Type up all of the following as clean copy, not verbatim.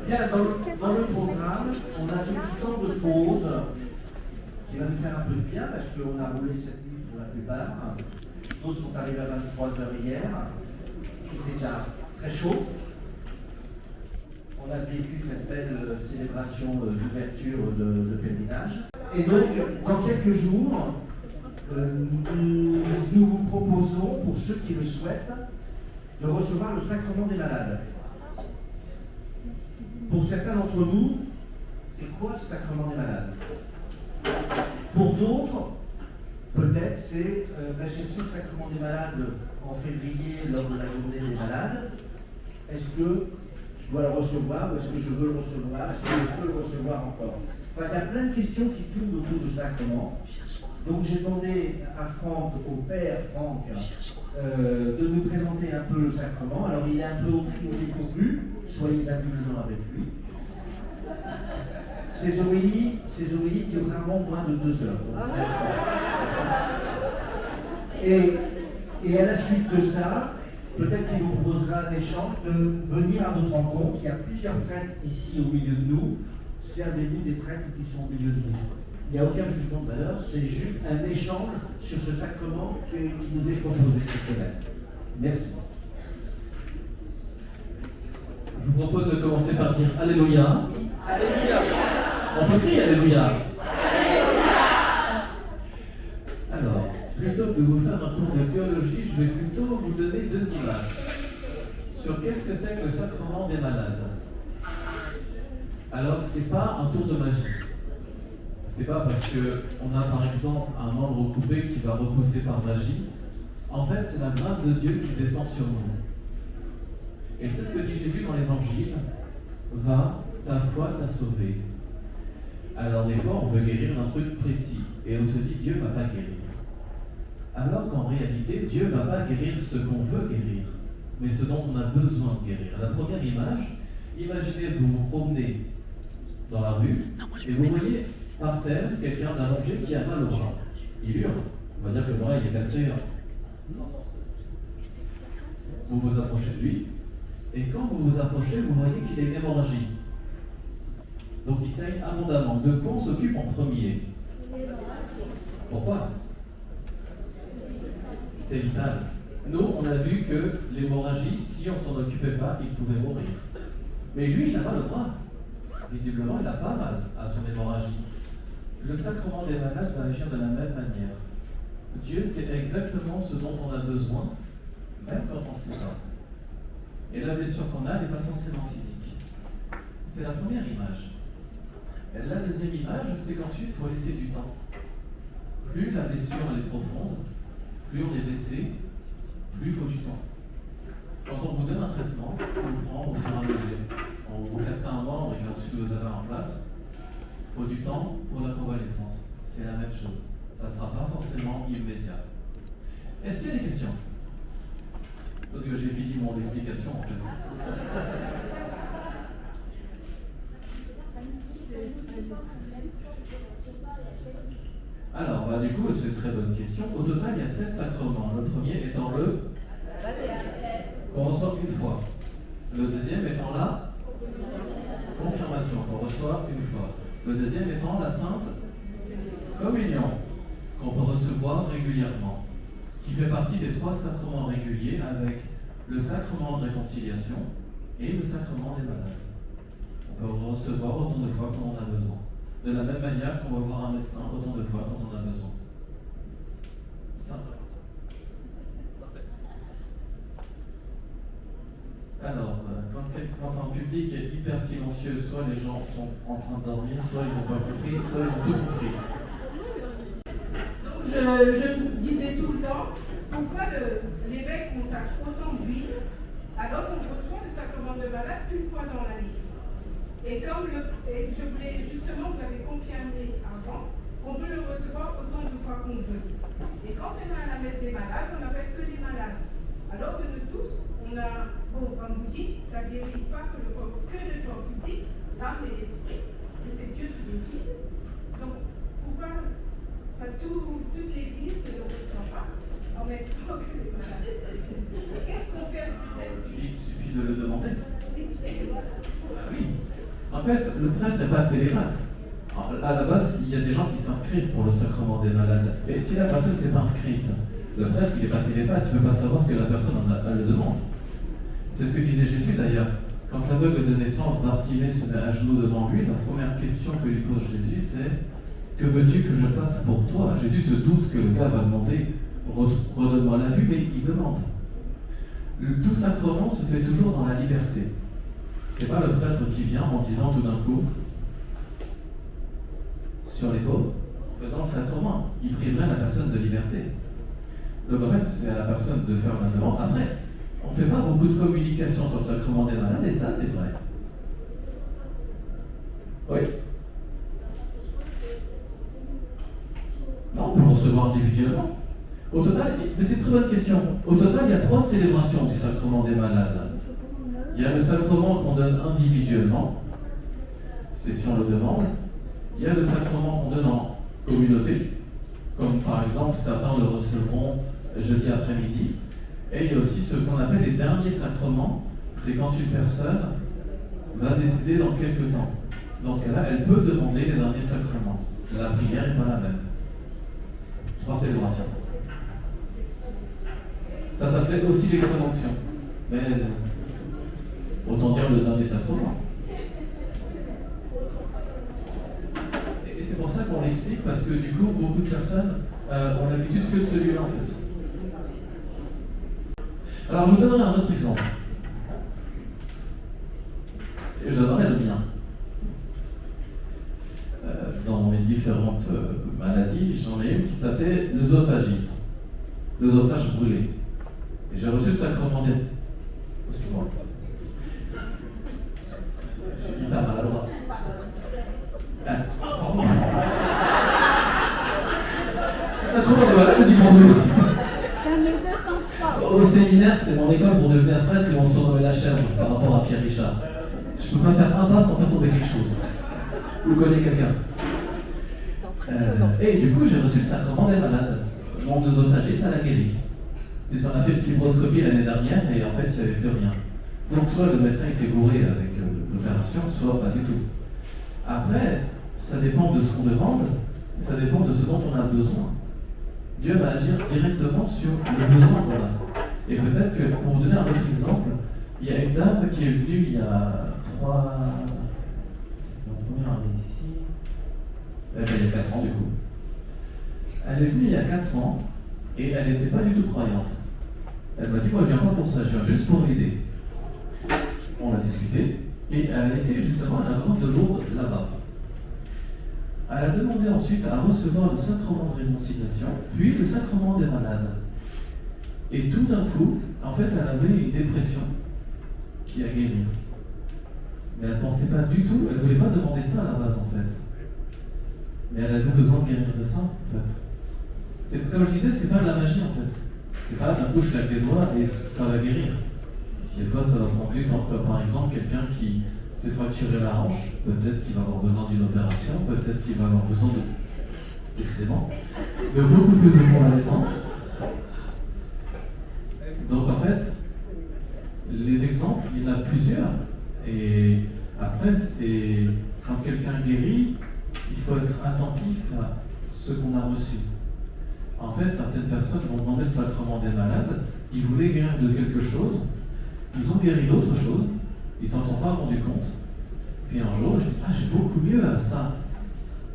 Bien, dans le programme, on a ce petit temps de pause qui va nous faire un peu de bien parce qu'on a roulé cette nuit pour la plupart. D'autres sont arrivés à 23h hier. Il fait déjà très chaud. On a vécu cette belle célébration d'ouverture de pèlerinage. Et donc, dans quelques jours, nous vous proposons, pour ceux qui le souhaitent, de recevoir le sacrement des malades. Pour certains d'entre nous, c'est quoi le sacrement des malades? Pour d'autres, peut-être c'est la gestion du sacrement des malades en février lors de la journée des malades. Est-ce que je dois le recevoir ou est-ce que je veux le recevoir? Est-ce que je peux le recevoir encore? Enfin, il y a plein de questions qui tournent autour du sacrement. Donc j'ai demandé à Franck, au père Franck, de nous présenter un peu le sacrement. Alors il est un peu au dépourvu, soyez indulgents avec lui. Ces homélies durent vraiment moins de 2 heures. Et à la suite de ça, peut-être qu'il vous proposera un échange de venir à notre rencontre. Il y a plusieurs prêtres ici au milieu de nous. Servez-vous des prêtres qui sont au milieu de nous. Il n'y a aucun jugement de valeur, c'est juste un échange sur ce sacrement qui nous est proposé cette semaine. Merci. Je vous propose de commencer par dire Alléluia. Alléluia. On peut crier Alléluia. Alors, plutôt que de vous faire un cours de théologie, je vais plutôt vous donner 2 images sur qu'est-ce que c'est que le sacrement des malades. Alors, c'est pas un tour de magie. C'est pas parce qu'on a par exemple un membre coupé qui va repousser par magie. En fait, c'est la grâce de Dieu qui descend sur nous. Et c'est ce que dit Jésus dans l'évangile. Va, ta foi t'a sauvé. Alors des fois, on veut guérir d'un truc précis. Et on se dit, Dieu ne va pas guérir. Alors qu'en réalité, Dieu ne va pas guérir ce qu'on veut guérir, mais ce dont on a besoin de guérir. La première image, imaginez que vous vous promenez dans la rue et vous voyez par terre quelqu'un d'allongé qui a mal au bras. Il hurle. On va dire que l'oreille est cassée. Vous vous approchez de lui, et quand vous vous approchez, vous voyez qu'il a une hémorragie. Donc il saigne abondamment. De quoi on s'occupe en premier? Pourquoi? C'est vital. Nous, on a vu que l'hémorragie, si on ne s'en occupait pas, il pouvait mourir. Mais lui, il n'a pas le bras. Visiblement, il n'a pas mal à son hémorragie. Le sacrement des malades va agir de la même manière. Dieu sait exactement ce dont on a besoin, même quand on ne sait pas. Et la blessure qu'on a n'est pas forcément physique. C'est la première image. Et la deuxième image, c'est qu'ensuite, il faut laisser du temps. Plus la blessure elle est profonde, plus on est blessé, plus il faut du temps. Quand on vous donne un traitement, il faut le prendre au fur et à mesure. On vous casse un membre et ensuite vous avez un plâtre. Il faut du temps pour la convalescence. C'est la même chose. Ça ne sera pas forcément immédiat. Est-ce qu'il y a des questions? Parce que j'ai fini mon explication en fait. Alors, du coup, c'est une très bonne question. Au total, il y a 7 sacrements. Le premier étant le qu'on reçoit une fois. Le deuxième étant la confirmation qu'on reçoit une fois. Le deuxième étant la sainte communion qu'on peut recevoir régulièrement, qui fait partie des 3 sacrements réguliers avec le sacrement de réconciliation et le sacrement des malades. On peut en recevoir autant de fois qu'on en a besoin. De la même manière qu'on va voir un médecin autant de fois qu'on en a besoin. Simple. Alors, quand un public est hyper silencieux, soit les gens sont en train de dormir, soit ils n'ont pas compris, soit ils ont tout compris. Je disais tout le temps, pourquoi l'évêque consacre autant d'huile alors qu'on reçoit le sacrement de malade une fois dans l'année. Et je voulais justement, vous avez confirmé avant, qu'on peut le recevoir autant de fois qu'on veut. Et quand on est à la messe des malades, on n'appelle que les malades. Alors que nous tous, on a, comme vous dites, ça ne guérit pas que le corps physique, l'âme et l'esprit, et c'est Dieu qui décide. Donc, pourquoi toute l'Église ne le reçoit pas en même temps que les malades? Qu'est-ce qu'on fait avec le reste? Il suffit de le demander. Ah oui. fait, le prêtre n'est pas télépathe. À la base, il y a des gens qui s'inscrivent pour le sacrement des malades. Et si la personne ne s'est pas inscrite, le prêtre, il n'est pas télépathe, il ne peut pas savoir que la personne elle le demande. C'est ce que disait Jésus d'ailleurs. Quand l'aveugle de naissance, Bartimée, se met à genoux devant lui, la première question que lui pose Jésus, c'est « Que veux-tu que je fasse pour toi ?» Jésus se doute que le gars va demander « Redonne-moi la vue », mais il demande. Tout sacrement se fait toujours dans la liberté. C'est pas le prêtre qui vient en disant tout d'un coup sur les pauvres, en faisant le sacrement, il priverait la personne de liberté. Donc en fait, c'est à la personne de faire la demande. Après, on ne fait pas beaucoup de communication sur le sacrement des malades, et ça c'est vrai. Oui. Non, on peut le recevoir individuellement. Au total, mais c'est une très bonne question. Au total, il y a 3 célébrations du sacrement des malades. Il y a le sacrement qu'on donne individuellement, c'est si on le demande. Il y a le sacrement qu'on donne en communauté, comme par exemple certains le recevront jeudi après-midi. Et il y a aussi ce qu'on appelle les derniers sacrements, c'est quand une personne va décéder dans quelques temps. Dans ce cas-là, elle peut demander les derniers sacrements. La prière n'est pas la même. 3 célébrations. Ça s'appelait aussi l'extrême-onction. Mais autant dire le dernier sacrement. Et c'est pour ça qu'on l'explique, parce que du coup, beaucoup de personnes ont l'habitude que de celui-là en fait. Alors, je vous donnerai un autre exemple. Et je donnerai le mien. Dans mes différentes maladies, j'en ai une qui s'appelait l'œsophagite, l'œsophage brûlé. Et j'ai reçu le sacrement des... Excuse-moi. Je suis hyper maladroit. Sacrement des malades, je dis pour nous. Au séminaire, c'est mon école pour devenir prêtre, ils vont surnommer la chèvre par rapport à Pierre Richard. Je ne peux pas faire un pas sans faire tomber quelque chose. Vous connaissez quelqu'un. Et du coup, j'ai reçu le sacrement des malades. Mon œsophagite à la guéri. Puisqu'on a fait une fibroscopie l'année dernière et en fait, il n'y avait plus rien. Donc, soit le médecin il s'est gouré avec l'opération, soit pas du tout. Après, ça dépend de ce qu'on demande, ça dépend de ce dont on a besoin. Dieu va agir directement sur le besoin qu'on a. Et peut-être que, pour vous donner un autre exemple, il y a une dame qui est venue il y a 3... C'était la première année ici. Il y a 4 ans du coup. Elle est venue il y a 4 ans et elle n'était pas du tout croyante. Elle m'a dit, moi je viens pas pour ça, je viens juste pour aider. On a discuté et elle a été justement à la grande de Lourdes là-bas. Elle a demandé ensuite à recevoir le sacrement de réconciliation, puis le sacrement des malades. Et tout d'un coup, en fait, elle avait une dépression qui a guéri. Mais elle ne pensait pas du tout, elle ne voulait pas demander ça à la base en fait. Mais elle avait besoin de guérir de ça en fait. Comme je disais, c'est pas de la magie en fait. C'est pas d'un coup je claque les doigts et ça va guérir. Des fois ça va prendre du temps. Comme par exemple quelqu'un qui s'est fracturé la hanche, peut-être qu'il va avoir besoin d'une opération, peut-être qu'il va avoir besoin de beaucoup plus de convalescence. Donc en fait, les exemples, il y en a plusieurs. Et après, c'est quand quelqu'un guérit, il faut être attentif à ce qu'on a reçu. En fait, certaines personnes vont demander le sacrement des malades, ils voulaient guérir de quelque chose, ils ont guéri d'autre chose, ils s'en sont pas rendus compte. Puis un jour, je dis, j'ai beaucoup mieux à ça.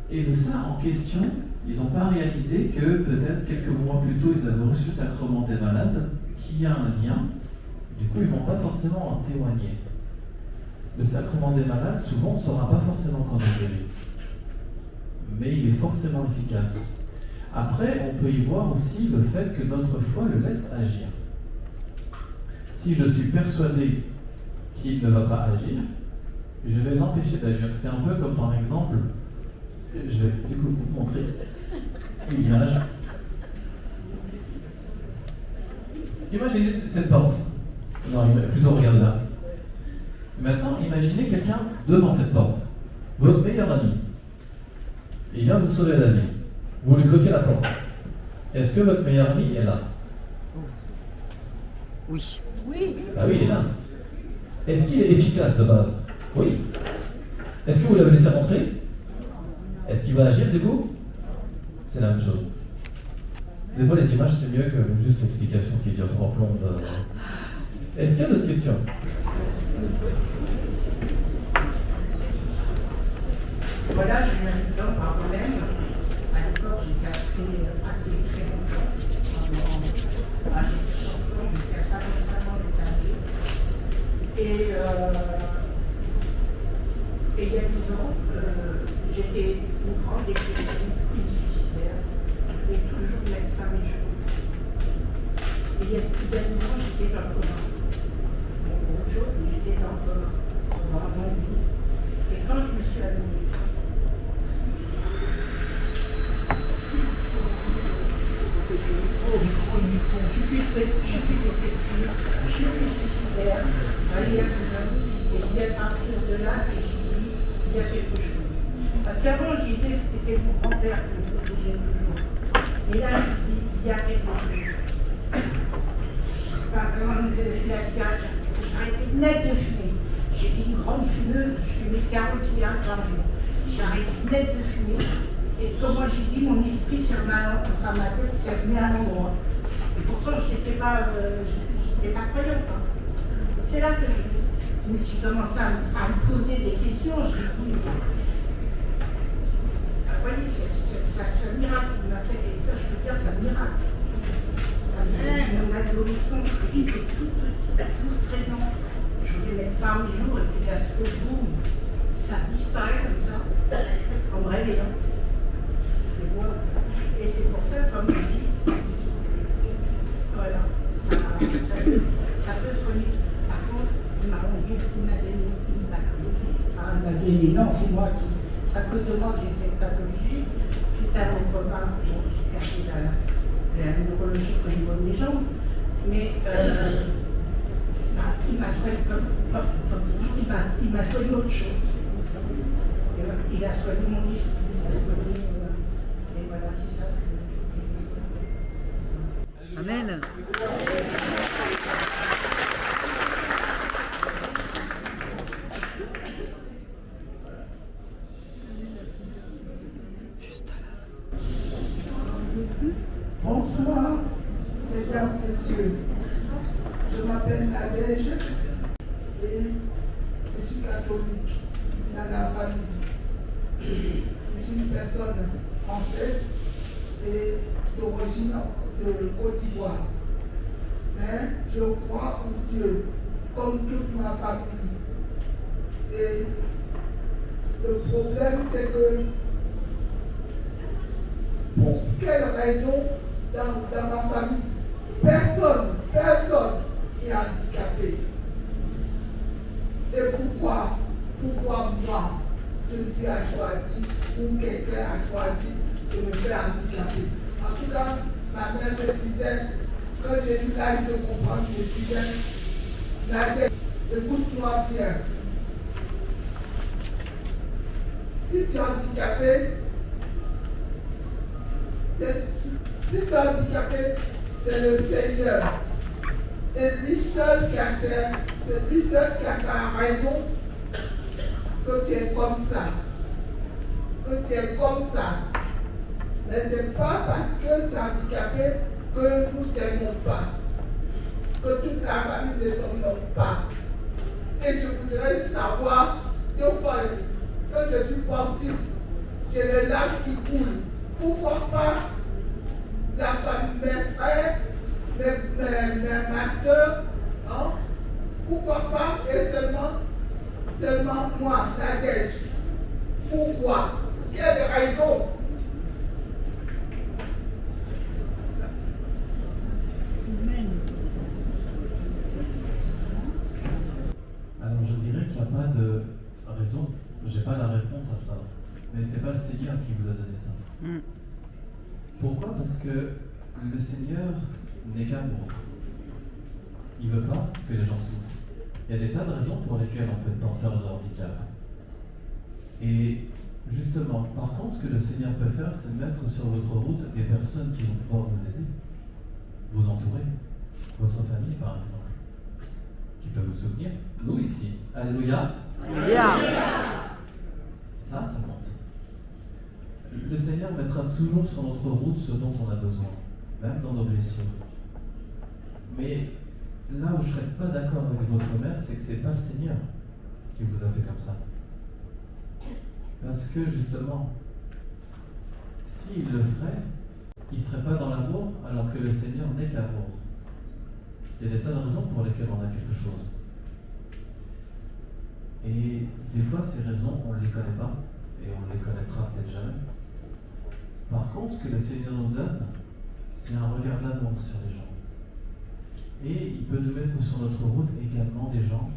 Et le ça en question, ils n'ont pas réalisé que peut-être quelques mois plus tôt, ils avaient reçu le sacrement des malades, qui a un lien. Du coup, ils ne vont pas forcément en témoigner. Le sacrement des malades, souvent, ne saura pas forcément qu'on est guéri. Mais il est forcément efficace. Après, on peut y voir aussi le fait que notre foi le laisse agir. Si je suis persuadé qu'il ne va pas agir, je vais l'empêcher d'agir. C'est un peu comme par exemple, je vais du coup vous montrer une image. Imaginez cette porte. Non, plutôt regardez là. Maintenant, imaginez quelqu'un devant cette porte. Votre meilleur ami. Il vient vous sauver la vie. Vous lui bloquez la porte. Est-ce que votre meilleur ami est là? Oui. Oui. Ah oui, il est là. Est-ce qu'il est efficace de base? Oui. Est-ce que vous l'avez laissé rentrer? Est-ce qu'il va agir du coup? C'est la même chose. Des fois, les images, c'est mieux que juste l'explication qui dure 3 plombes. Est-ce qu'il y a d'autres questions? Voilà, j'ai eu un exemple par moi-même. À l'époque, j'étais assez très longtemps. J'étais champion jusqu'à 55 ans d'état. Et il y a 10 ans, j'étais une grande dépression difficile. Je voulais toujours mettre fin à mes jours. Et il y a 10 ans, j'étais dans le coma. Bon, autre chose, mais j'étais dans le coma. Dans mon lit. Et quand je me suis allumée, je suis dépressive, je suis suicidaire, et c'est à partir de là que j'ai dit, il y a quelque chose. Parce qu'avant, je disais, c'était mon grand-père que je disais toujours. Et là, je dis, il y a quelque chose. Enfin, quand j'ai arrêté net de fumer. J'étais une grande fumeuse, je fumais 40 cigarettes par jour. J'ai arrêté net de fumer. Et comme moi j'ai dit, mon esprit sur ma tête s'est remis à l'endroit. Et pourtant, je n'étais pas croyante. Hein. C'est là que je me suis commencé à me poser des questions. Je me dis, vous voyez, c'est un miracle qui m'a fait. Et ça, je peux dire, c'est un miracle. Mon adolescent, j'étais toute petite, à 12-13 ans. Je voulais mettre fin à mes jours, et puis à ce boum, ça disparaît comme ça, en me réveillant. Et c'est pour ça, comme je dis, voilà, ça peut se remettre. Par contre, il m'a donné, non, c'est moi qui, c'est à cause de moi que j'ai cette pathologie. Suite à mon coma, j'ai perdu la neurologie au niveau de mes jambes, mais il m'a soigné il m'a soigné autre chose. Il a soigné mon esprit, il a soigné. Et voilà, c'est ça. Amen. Bonsoir, mesdames, messieurs. Je m'appelle Nadège et je suis catholique dans la famille. Je suis une personne française et d'origine de Côte d'Ivoire. Mais je crois en Dieu, comme toute ma famille. Et le problème, c'est que pour quelle raison dans ma famille, personne n'est handicapé. Et pourquoi moi, je me suis choisi ou quelqu'un a choisi de me faire handicaper? En tout cas, ma mère me disait, quand j'ai eu l'âge de comprendre, je me disais, Nadia, écoute-moi bien. Si tu es handicapé, c'est le Seigneur. C'est lui seul qui a fait, c'est lui seul qui a la raison que tu es comme ça. Que tu es comme ça. Mais ce n'est pas parce que tu es handicapé que nous ne t'aimons pas. Que toute la famille ne t'aime pas. Et je voudrais savoir, deux fois que je suis possible, j'ai les larmes qui coulent. Pourquoi pas la famille, mes frères, ma soeur, hein? Pourquoi pas et seulement moi, Nadège? Pourquoi? Quelle raison? Alors je dirais qu'il n'y a pas de raison, je n'ai pas la réponse à ça, mais ce n'est pas le Seigneur qui vous a donné ça. Pourquoi? Parce que le Seigneur n'est qu'amour. Il ne veut pas que les gens souffrent. Il y a des tas de raisons pour lesquelles on peut être porteur de handicap. Et justement, par contre, ce que le Seigneur peut faire, c'est mettre sur votre route des personnes qui vont pouvoir vous aider, vous entourer, votre famille par exemple, qui peut vous soutenir. Nous ici. Alléluia. Alléluia. Seigneur mettra toujours sur notre route ce dont on a besoin, même dans nos blessures. Mais là où je ne serais pas d'accord avec votre mère, c'est que ce n'est pas le Seigneur qui vous a fait comme ça. Parce que justement, s'il le ferait, il ne serait pas dans l'amour alors que le Seigneur n'est qu'amour. Il y a des tas de raisons pour lesquelles on a quelque chose. Et des fois, ces raisons, on ne les connaît pas, et on ne les connaîtra peut-être jamais. Par contre, ce que le Seigneur nous donne, c'est un regard d'amour sur les gens. Et il peut nous mettre sur notre route également des gens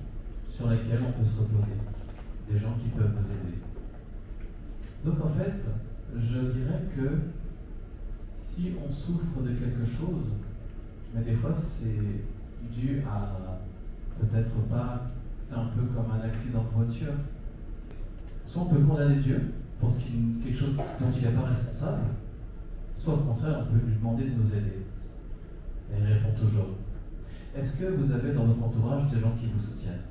sur lesquels on peut se reposer, des gens qui peuvent nous aider. Donc en fait, je dirais que si on souffre de quelque chose, mais des fois c'est dû à peut-être pas, c'est un peu comme un accident de voiture. Soit on peut condamner Dieu pour quelque chose dont il n'est pas responsable, soit au contraire on peut lui demander de nous aider. Et il répond toujours. Est-ce que vous avez dans votre entourage des gens qui vous soutiennent?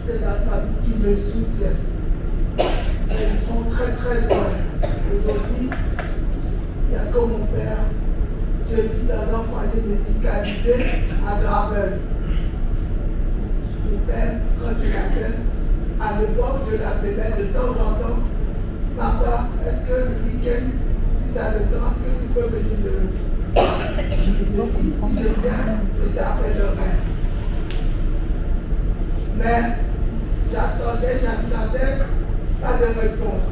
C'est la famille qui me soutient. Ils sont très très loin. Aujourd'hui, il n'y a que mon père. Je vis dans un foyer médicalisé à Gravel. Mon père, quand je l'appelle, à l'époque, je l'appelais de temps en temps. Papa, est-ce que le week-end, si tu as le temps, est-ce que tu peux venir me voir? Je lui dis, si je viens, je t'appellerai. Mais j'attendais, pas de réponse.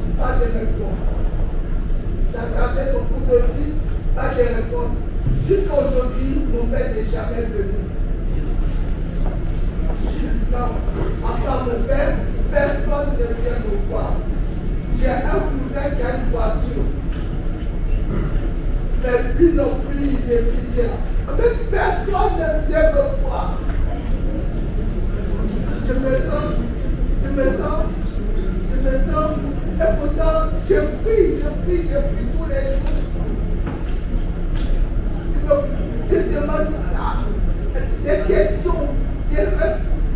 J'attendais son coup de fil, pas de réponse. Jusqu'à aujourd'hui, mon père n'est jamais venu. Enfin, mon père, personne ne vient me voir. J'ai un cousin qui a une voiture. Mais lui non plus, il est bien. En fait, personne ne vient me voir. Je me sens, et pourtant, je prie tous les jours. Je demande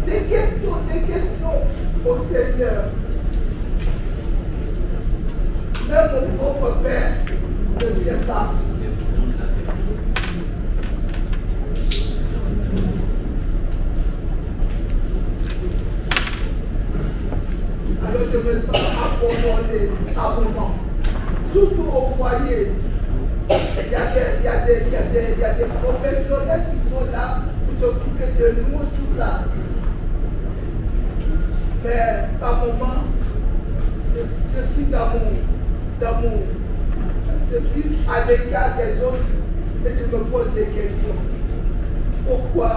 des questions au Seigneur. Même mon propre père ne vient pas. Alors je me sens abandonné à un moment. Surtout au foyer. Il y a des professionnels qui sont là pour s'occuper de nous, tout ça. Mais par moment, je suis je suis à l'écart des autres et je me pose des questions. Pourquoi,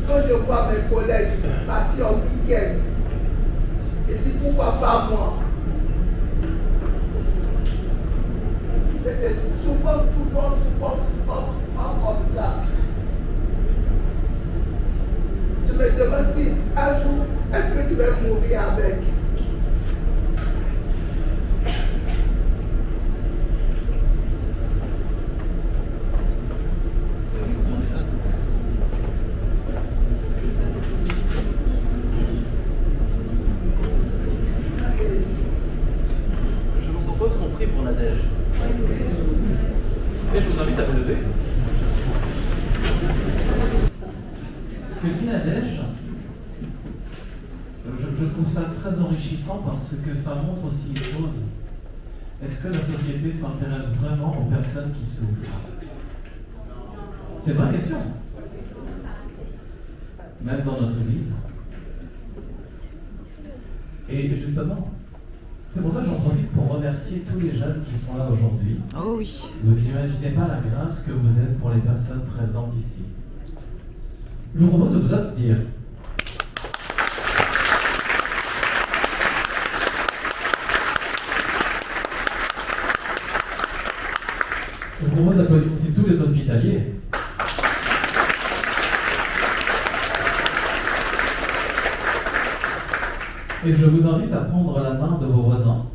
quand je vois mes collègues partir en week-end, je dis pourquoi pas moi? Et c'est souvent comme ça. Je me demande si un jour, est-ce que tu vas mourir avec? Et je vous invite à vous lever. Ce que dit Nadège, je trouve ça très enrichissant parce que ça montre aussi une chose. Est-ce que la société s'intéresse vraiment aux personnes qui souffrent? C'est une vraie question. Même dans notre église. Et justement, c'est pour ça que j'en profite pour remercier tous les jeunes qui sont là aujourd'hui. Oh oui. Vous n'imaginez pas la grâce que vous êtes pour les personnes présentes ici. Je vous propose de vous applaudir. Je vous propose d'applaudir aussi tous les hospitaliers. Et je vous invite à prendre la main de vos voisins.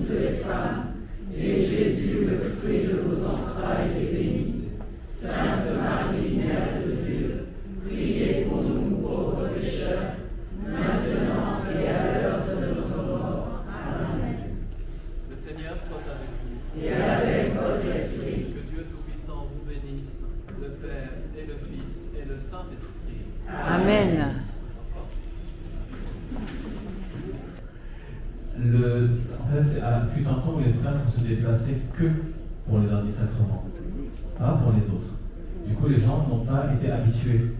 toutes les femmes, et Jésus, le fruit de vos entrailles, est béni. Sainte Marie, Mère de Dieu, priez pour nous pauvres pécheurs, maintenant et à l'heure de notre mort. Amen. Le Seigneur soit avec vous. Et avec votre esprit. Que Dieu Tout-Puissant vous bénisse, le Père et le Fils et le Saint-Esprit. Amen. En fait, fut un temps où les prêtres se déplaçaient que pour les derniers sacrements, pas pour les autres. Du coup, les gens n'ont pas été habitués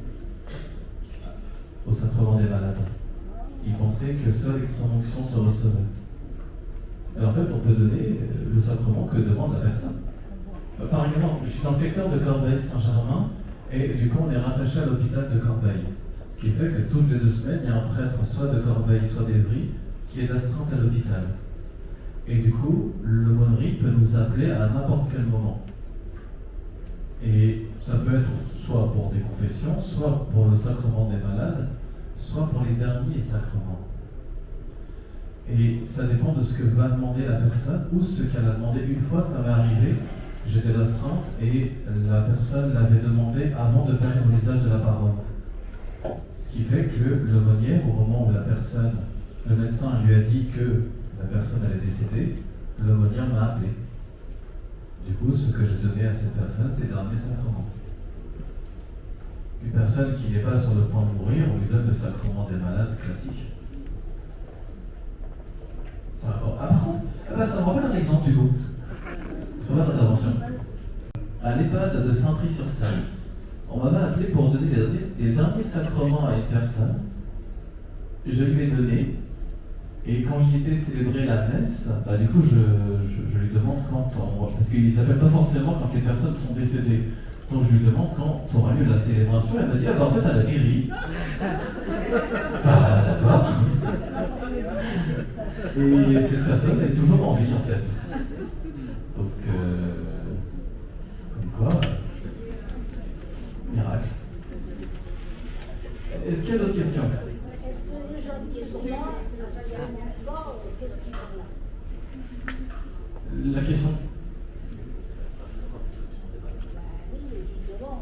au sacrement des malades. Ils pensaient que seule l'extrême-onction se recevait. Mais en fait, on peut donner le sacrement que demande la personne. Par exemple, je suis dans le secteur de Corbeil-Saint-Germain, et du coup, on est rattaché à l'hôpital de Corbeil. Ce qui fait que toutes les 2 semaines, il y a un prêtre, soit de Corbeil, soit d'Evry, qui est d'astreinte à l'hôpital. Et du coup, l'aumônerie peut nous appeler à n'importe quel moment. Et ça peut être soit pour des confessions, soit pour le sacrement des malades, soit pour les derniers sacrements. Et ça dépend de ce que va demander la personne ou ce qu'elle a demandé. Une fois, ça m'est arrivé, j'étais d'astreinte et la personne l'avait demandé avant de perdre l'usage de la parole. Ce qui fait que l'aumônière, au moment où le médecin lui a dit que la personne allait décéder, l'aumônière m'a appelé. Du coup, ce que j'ai donné à cette personne, c'est un des sacrements. Une personne qui n'est pas sur le point de mourir, on lui donne le sacrement des malades classique. Par contre, ça me rappelle un exemple du coup. Très bonne intervention. À l'EHPAD de Saint-Tri-sur-Seine, on m'avait appelé pour donner les derniers sacrements à une personne. Je lui ai donné. Et quand j'y étais célébrer la messe, du coup, je lui demande parce qu'ils n'appellent pas forcément quand les personnes sont décédées. Donc je lui demande quand aura lieu la célébration. Elle m'a dit, en fait, elle a guéri. D'accord. Et cette personne est toujours en vie, en fait. Donc, comme quoi, miracle. Est-ce qu'il y a d'autres questions? Est-ce que les gens qui sont là, qu'est-ce qu'ils font là? La question? Oui, justement,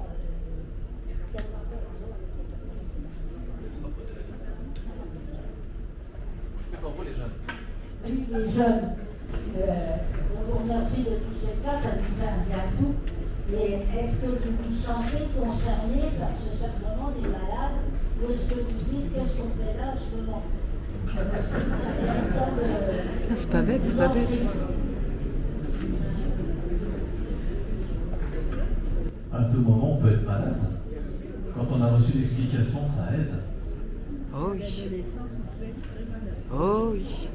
C'est pour vous les jeunes. oui, les jeunes, on vous remercie de tous ces cas, ça nous fait un bien fou. Mais est-ce que vous vous sentez concerné par ce sacrement des malades? Ou est-ce que vous dites qu'est-ce qu'on fait là en ce moment? C'est pas bête, c'est pas bête. À tout moment, on peut être malade. Quand on a reçu l'explication, ça aide. Oh oui. Oh oui.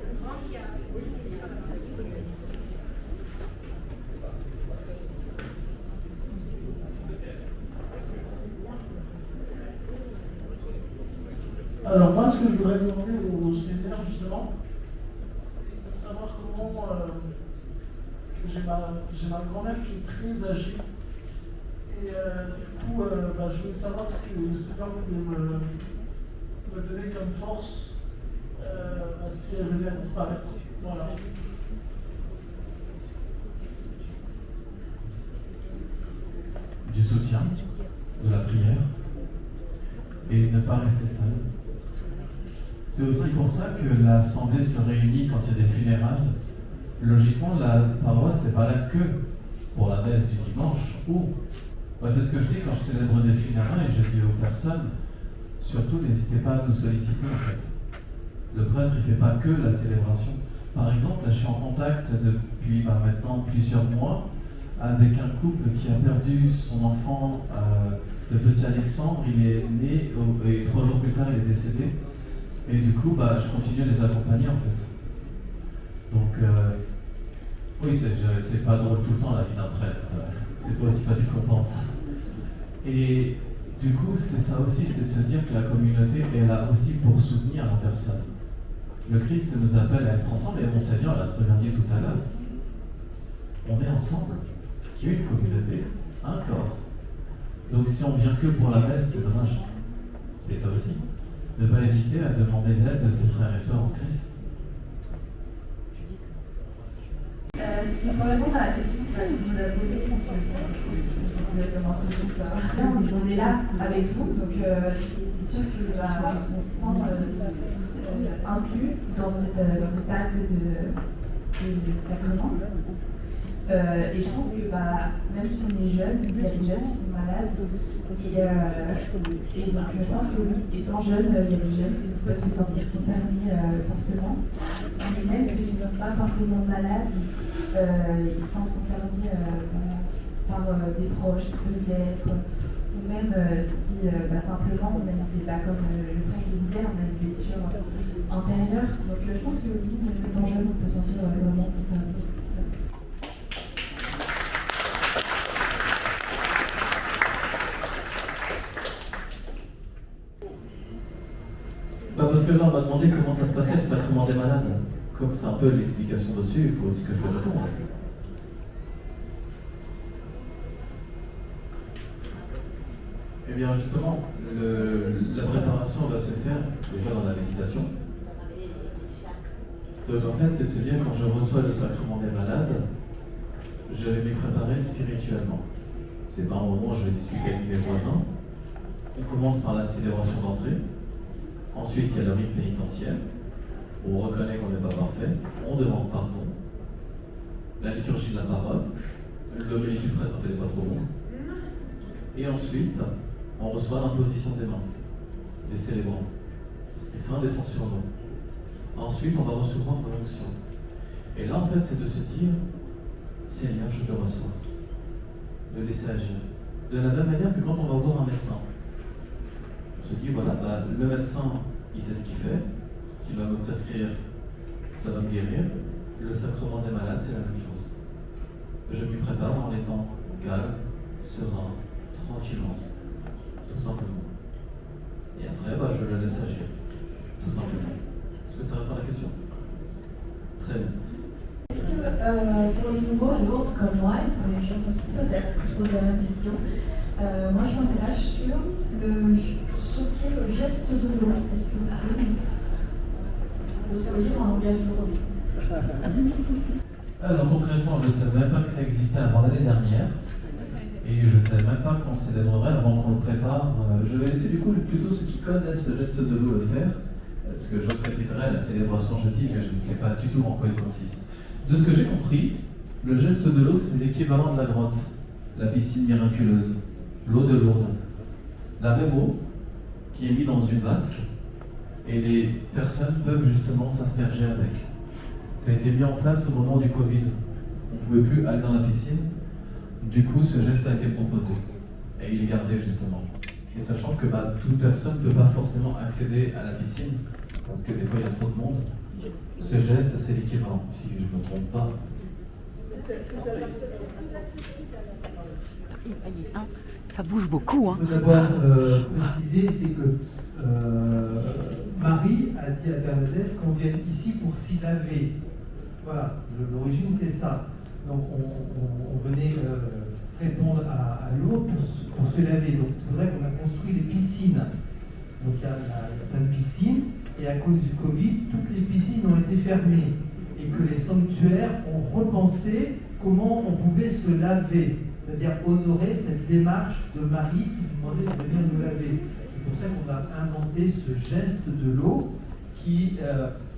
Alors moi, ce que je voudrais demander au Seigneur, justement, c'est de savoir comment... parce que j'ai ma grand-mère qui est très âgée. Et du coup, je voulais savoir ce que le Seigneur pouvait me donner comme force si elle venait à disparaître. Voilà. Du soutien, de la prière, et ne pas rester seul. C'est aussi pour ça que l'Assemblée se réunit quand il y a des funérailles. Logiquement, la paroisse, c'est pas là que pour la messe du dimanche, ou, c'est ce que je dis quand je célèbre des funérailles, je dis aux personnes, surtout n'hésitez pas à nous solliciter en fait. Le prêtre, il ne fait pas que la célébration. Par exemple, là, je suis en contact depuis maintenant plusieurs mois avec un couple qui a perdu son enfant, le petit Alexandre. Il est né et 3 jours plus tard, il est décédé. Et du coup, je continue à les accompagner en fait. Donc, oui, c'est pas drôle tout le temps la vie d'un prêtre. C'est pas aussi facile qu'on pense. Et du coup, c'est ça aussi, c'est de se dire que la communauté est là aussi pour soutenir la personne. Le Christ nous appelle à être ensemble, et mon Seigneur l'a très bien dit tout à l'heure. On est ensemble, une communauté, un corps. Donc si on vient que pour la messe, c'est dommage. C'est ça aussi. Ne pas hésiter à demander l'aide de ses frères et sœurs en Christ. C'était pour répondre à la question que je vous ai posée, parce que je pense que vous avez vraiment tout ça. On est là avec vous, donc c'est sûr qu'on se sent inclus dans cet acte de sacrement. Et je pense que même si on est jeune, il y a des jeunes qui sont malades. Et donc je pense que oui, étant jeune, il y a des jeunes qui peuvent se sentir concernés fortement. Mais même ceux qui ne sont pas forcément malades, ils se sentent concernés par des proches qui peuvent l'être. Ou même si simplement on a une, comme le prêtre le disait, on a une blessure antérieure. Donc je pense que oui, même étant jeune, on peut se sentir vraiment concerné. Parce que là, on m'a demandé comment ça se passait le sacrement des malades. Comme c'est un peu l'explication dessus, il faut aussi que je le réponde. Eh bien, justement, la préparation va se faire déjà dans la méditation. Donc, en fait, c'est de se dire, quand je reçois le sacrement des malades, je vais m'y préparer spirituellement. C'est pas un moment où je vais discuter avec mes voisins. On commence par la célébration d'entrée. Ensuite, il y a le rite pénitentiel, où on reconnaît qu'on n'est pas parfait, on demande pardon, la liturgie de la parole, l'homélie du prêtre quand elle n'est pas trop longue, et ensuite, on reçoit l'imposition des mains, des célébrants. L'Esprit Saint descend sur nous. Ensuite, on va recevoir l'onction. Et là, en fait, c'est de se dire, Seigneur, je te reçois. De laisser agir. De la même manière que quand on va voir un médecin. On se dit, voilà, le médecin, il sait ce qu'il fait, ce qu'il va me prescrire, ça va me guérir. Le sacrement des malades, c'est la même chose. Je m'y prépare en étant calme, serein, tranquillement, tout simplement. Et après, je le laisse agir, tout simplement. Est-ce que ça répond à la question? Très bien. Est-ce que pour les nouveaux, les autres comme moi, et pour les jeunes aussi peut-être, je pose la même question, moi je m'intéresse sur ce qu'est le geste de l'eau. Est-ce que vous pouvez nous expliquer? Vous savez dire en langage aujourd'hui. Alors concrètement, je ne savais même pas que ça existait avant l'année dernière. Et je ne savais même pas qu'on célébrerait avant qu'on le prépare. Je vais laisser du coup plutôt ceux qui connaissent le geste de l'eau le faire. Parce que je préciserai la célébration jeudi, mais je ne sais pas du tout en quoi il consiste. De ce que j'ai compris, le geste de l'eau, c'est l'équivalent de la grotte, la piscine miraculeuse, l'eau de Lourdes. La même eau qui est mise dans une vasque et les personnes peuvent justement s'asperger avec. Ça a été mis en place au moment du Covid. On ne pouvait plus aller dans la piscine. Du coup, ce geste a été proposé. Et il est gardé justement. Et sachant que toute personne ne peut pas forcément accéder à la piscine, parce que des fois il y a trop de monde, ce geste c'est l'équivalent, si je ne me trompe pas. Ça bouge beaucoup. Il faut d'abord préciser, c'est que Marie a dit à Bernadette qu'on vienne ici pour s'y laver. Voilà, l'origine c'est ça. Donc on venait répondre à l'eau pour se laver. Donc c'est vrai qu'on a construit des piscines. Donc il y a plein de piscines, et à cause du Covid, toutes les piscines ont été fermées. Et que les sanctuaires ont repensé comment on pouvait se laver. C'est-à-dire honorer cette démarche de Marie qui demandait de venir nous laver. C'est pour ça qu'on a inventé ce geste de l'eau qui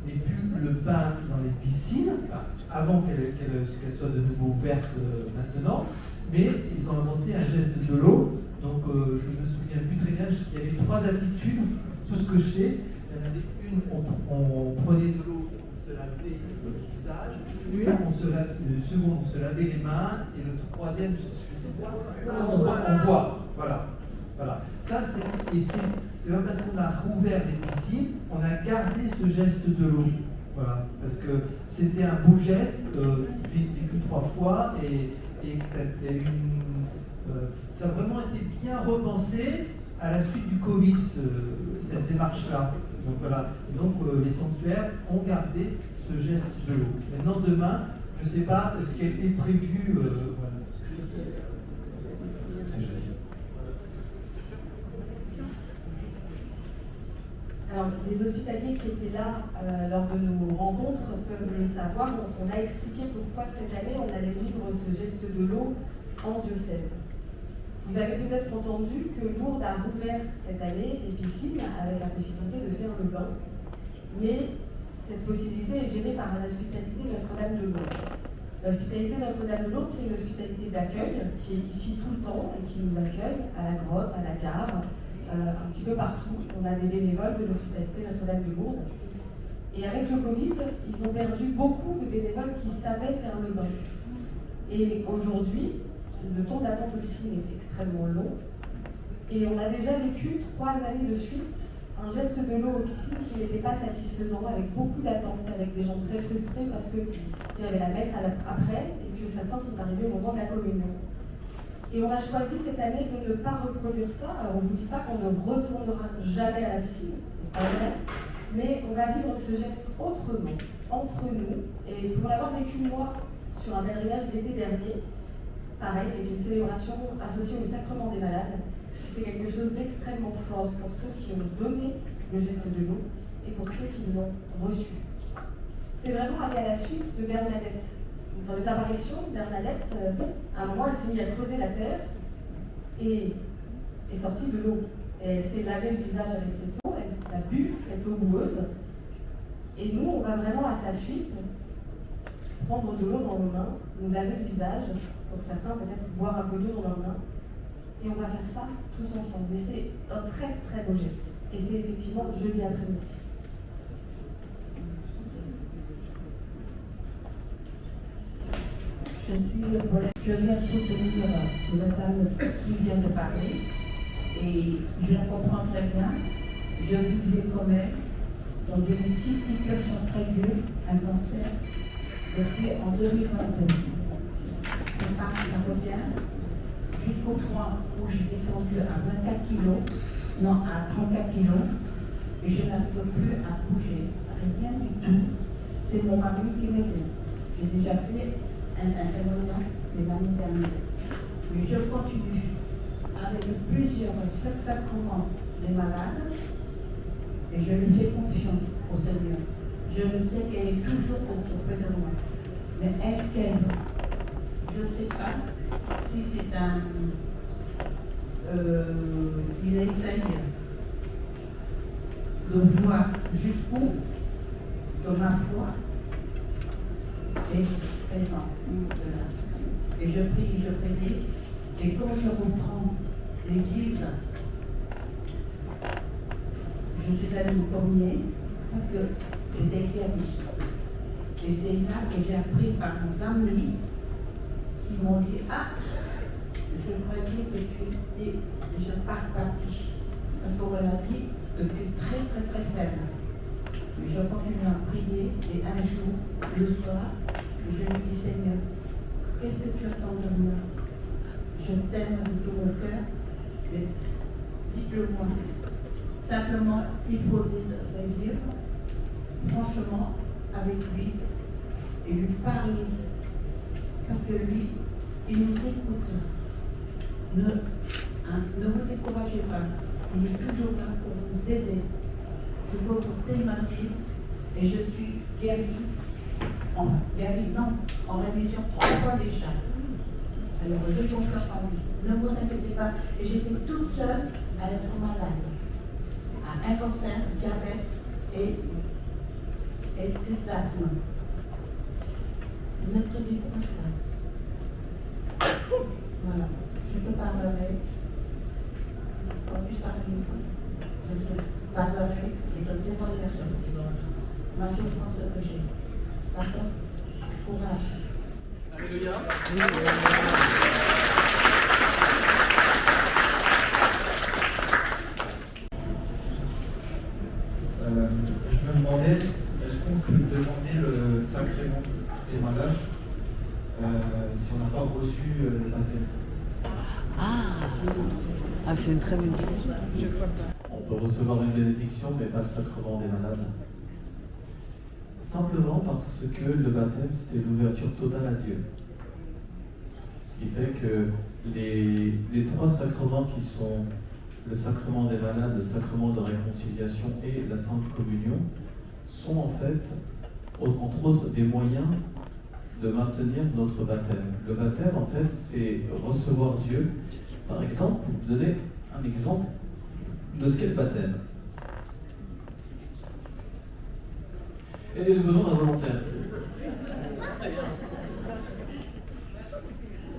n'est plus le bain dans les piscines, avant qu'elle soit de nouveau ouverte maintenant, mais ils ont inventé un geste de l'eau. Donc je ne me souviens plus très bien, il y avait 3 attitudes, tout ce que je sais. Il y en avait une, on prenait de l'eau, on se lavait le visage, le second, on se lavait les mains, et le troisième, je sais pas, on boit. Voilà. Ça, c'est pas parce qu'on a rouvert les piscines, on a gardé ce geste de l'eau. Voilà, parce que c'était un beau geste, vécu 3 fois, et ça a vraiment été bien repensé à la suite du Covid, cette démarche-là. Donc voilà. Et donc les sanctuaires ont gardé ce geste de l'eau. Maintenant, demain, je ne sais pas ce qui a été prévu. Voilà. Alors, les hospitaliers qui étaient là lors de nos rencontres peuvent le savoir. Donc, on a expliqué pourquoi cette année on allait vivre ce geste de l'eau en diocèse. Vous avez peut-être entendu que Lourdes a rouvert cette année les piscines avec la possibilité de faire le bain. Mais cette possibilité est gérée par l'hospitalité Notre-Dame de Lourdes. L'hospitalité Notre-Dame de Lourdes, c'est une hospitalité d'accueil qui est ici tout le temps et qui nous accueille à la grotte, à la gare, un petit peu partout. On a des bénévoles de l'hospitalité Notre-Dame de Lourdes. Et avec le Covid, ils ont perdu beaucoup de bénévoles qui savaient faire le bain. Et aujourd'hui, le temps d'attente aux piscines est extrêmement long. Et on a déjà vécu 3 années de suite un geste de l'eau aux piscines qui n'était pas satisfaisant, avec beaucoup d'attentes, avec des gens très frustrés parce qu'il y avait la messe après et que certains sont arrivés au moment de la communion. Et on a choisi cette année de ne pas reproduire ça. Alors on ne vous dit pas qu'on ne retournera jamais à la piscine, c'est pas vrai, mais on va vivre ce geste autrement, entre nous. Et pour l'avoir vécu moi sur un pèlerinage l'été dernier, pareil, avec une célébration associée au sacrement des malades, c'était quelque chose d'extrêmement fort pour ceux qui ont donné le geste de l'eau et pour ceux qui l'ont reçu. C'est vraiment aller à la suite de Bernadette. Dans les apparitions, Bernadette, à un moment, elle s'est mise à creuser la terre et est sortie de l'eau. Et elle s'est lavé le visage avec cette eau, elle a bu cette eau boueuse. Et nous, on va vraiment à sa suite prendre de l'eau dans nos mains, nous laver le visage, pour certains peut-être boire un peu d'eau dans leurs mains, et on va faire ça tous ensemble. Et c'est un très très beau geste. Et c'est effectivement jeudi après-midi. Je viens soutenir madame qui vient de parler, et je la comprends très bien. Je vivais comme elle, dans une situation très dure, un cancer, depuis en 2021. C'est pas que ça revient jusqu'au point où je suis descendue à 24 kilos, non à 34 kilos, et je n'arrive plus à bouger, rien du tout. C'est mon mari qui m'aide. J'ai déjà fait un témoignage de l'année dernière. Mais je continue avec plusieurs sacrements des malades, et je lui fais confiance au Seigneur. Je le sais qu'elle est toujours auprès de moi. Mais est-ce qu'elle, je ne sais pas si c'est un... il essaye de voir jusqu'où de ma foi est présent. Et je prie, je prie. Et quand je reprends l'église, je suis allée au premier parce que j'étais guérie. Et c'est là que j'ai appris par mes amis qui m'ont dit: ah, je croyais que tu étais déjà parti. Parce qu'on m'a dit que tu es très très très faible. Mais je continue à prier et un jour, le soir, je lui dis: Seigneur, qu'est-ce que tu attends de moi? Je t'aime de tout mon cœur, mais dites-le-moi. Simplement, il faut le dire franchement avec lui et lui parler. Parce que lui, il nous écoute. Ne vous découragez pas. Il est toujours là pour vous aider. Je peux vous témoigner et je suis guérie. Enfin, guérie, non, en rémission 3 fois déjà. Alors, je compte en lui. Ne vous inquiétez pas. Et j'étais toute seule à être malade. À un cancer, diabète et asthme. Mercredi prochain. Voilà. Je te parlerai. Quand tu seras je te parlerai, je te témoignerai sur ma souffrance que j'ai. D'accord? Courage. Alléluia. Je me demandais, est-ce qu'on peut demander le sacrement des malades si on n'a pas reçu le baptême? Ah, c'est une très bonne question. On peut recevoir une bénédiction, mais pas le sacrement des malades. Simplement parce que le baptême, c'est l'ouverture totale à Dieu. Ce qui fait que les 3 sacrements qui sont le sacrement des malades, le sacrement de réconciliation et la Sainte Communion sont en fait, entre autres, des moyens de maintenir notre baptême. Le baptême, en fait, c'est recevoir Dieu. Par exemple, pour vous donner un exemple de ce qu'est le baptême. Et j'ai besoin d'un volontaire.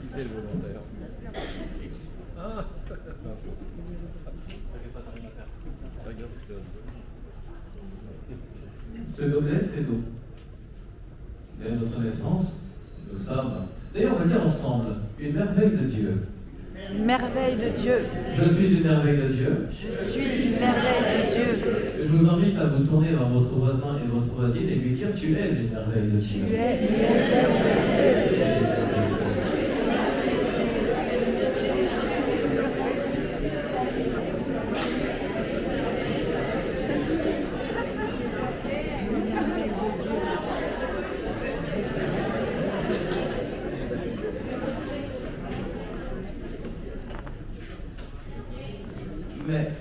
Il fait le volontaire. Ce gobelet, c'est d'eau. Dès notre naissance, nous sommes, d'ailleurs on va le dire ensemble, une merveille de Dieu. Une merveille de Dieu. Je suis une merveille de Dieu. Je suis une merveille de Dieu. Je vous invite à vous tourner vers votre voisin et votre voisine et lui dire tu es une merveille de Dieu. Tu es une merveille de Dieu. Mais,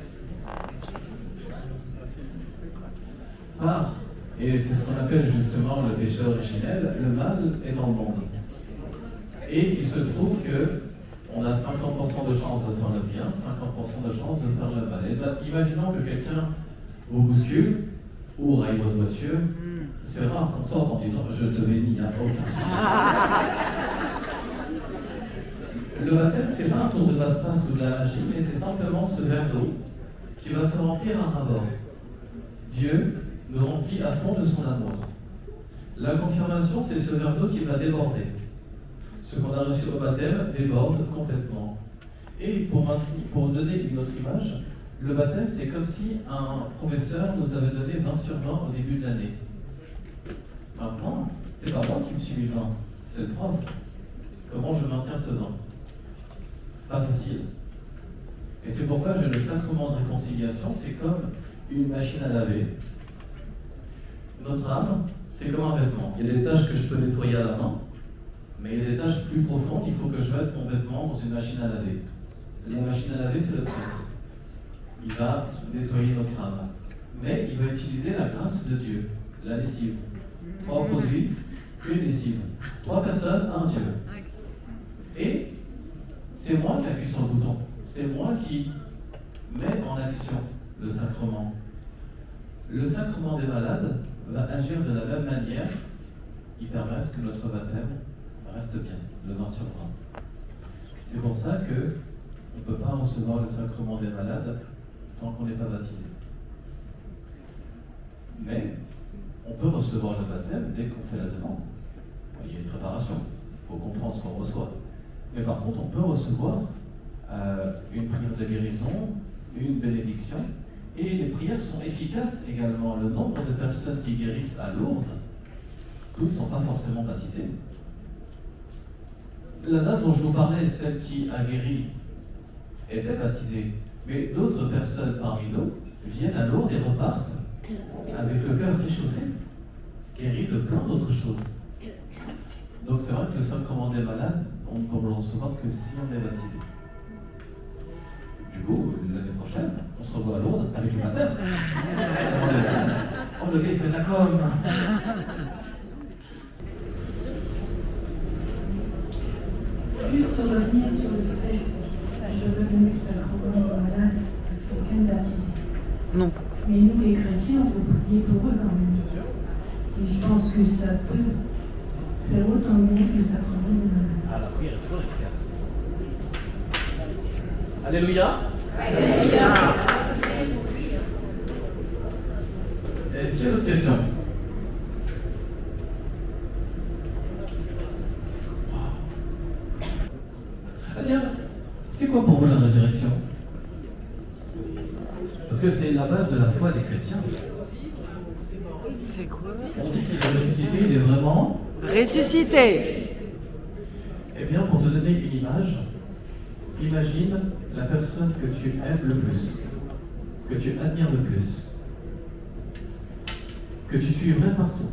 et c'est ce qu'on appelle justement le péché originel, le mal est dans le monde. Et il se trouve que on a 50% de chance de faire le bien, 50% de chance de faire le mal. Et là, imaginons que quelqu'un vous bouscule ou raille votre voiture, c'est rare qu'on sorte en disant « je te bénis, il n'y a aucun souci ». Le baptême, c'est pas un tour de passe-passe ou de la magie, mais c'est simplement ce verre d'eau qui va se remplir à ras-bord. Dieu nous remplit à fond de son amour. La confirmation, c'est ce verre d'eau qui va déborder. Ce qu'on a reçu au baptême déborde complètement. Et pour donner une autre image, le baptême, c'est comme si un professeur nous avait donné 20 sur 20 au début de l'année. Maintenant, c'est pas moi qui me suis mis 20, c'est le prof. Comment je maintiens ce 20? Pas facile. Et c'est pourquoi j'ai le sacrement de réconciliation, c'est comme une machine à laver. Notre âme, c'est comme un vêtement. Il y a des tâches que je peux nettoyer à la main, mais il y a des tâches plus profondes, il faut que je mette mon vêtement dans une machine à laver. La machine à laver, c'est le prêtre. Il va nettoyer notre âme. Mais il va utiliser la grâce de Dieu, la lessive. 3 produits, une lessive. 3 personnes, un Dieu. Et c'est moi qui appuie sur le bouton. C'est moi qui mets en action le sacrement. Le sacrement des malades va agir de la même manière. Il permet à ce que notre baptême reste bien, le 20 sur 20. C'est pour ça que on ne peut pas recevoir le sacrement des malades tant qu'on n'est pas baptisé. Mais on peut recevoir le baptême dès qu'on fait la demande. Il y a une préparation, il faut comprendre ce qu'on reçoit. Mais par contre, on peut recevoir une prière de guérison, une bénédiction, et les prières sont efficaces également. Le nombre de personnes qui guérissent à Lourdes, tous ne sont pas forcément baptisés. La dame dont je vous parlais, celle qui a guéri, était baptisée, mais d'autres personnes parmi nous viennent à Lourdes et repartent avec le cœur réchauffé, guéris de plein d'autres choses. Donc c'est vrai que le sacrement des malades, on ne peut le recevoir que si on est baptisé. Du coup, l'année prochaine, on se revoit à Lourdes avec le baptême. Oh, le gars, il fait de la com. Juste revenir sur le fait que je veux donner le sacrement aux malades, aucun baptisé. Non. Mais nous, les chrétiens, on peut prier pour eux quand même. Et je pense que ça peut faire autant mieux que le sacrement des malades. Ah, la prière est toujours efficace. Alléluia. Alléluia. Est-ce qu'il y a d'autres questions? C'est quoi pour vous la résurrection? Parce que c'est la base de la foi des chrétiens. C'est quoi? On dit qu'il est ressuscité, il est vraiment ressuscité. Eh bien, pour te donner une image, imagine la personne que tu aimes le plus, que tu admires le plus, que tu suivrais partout.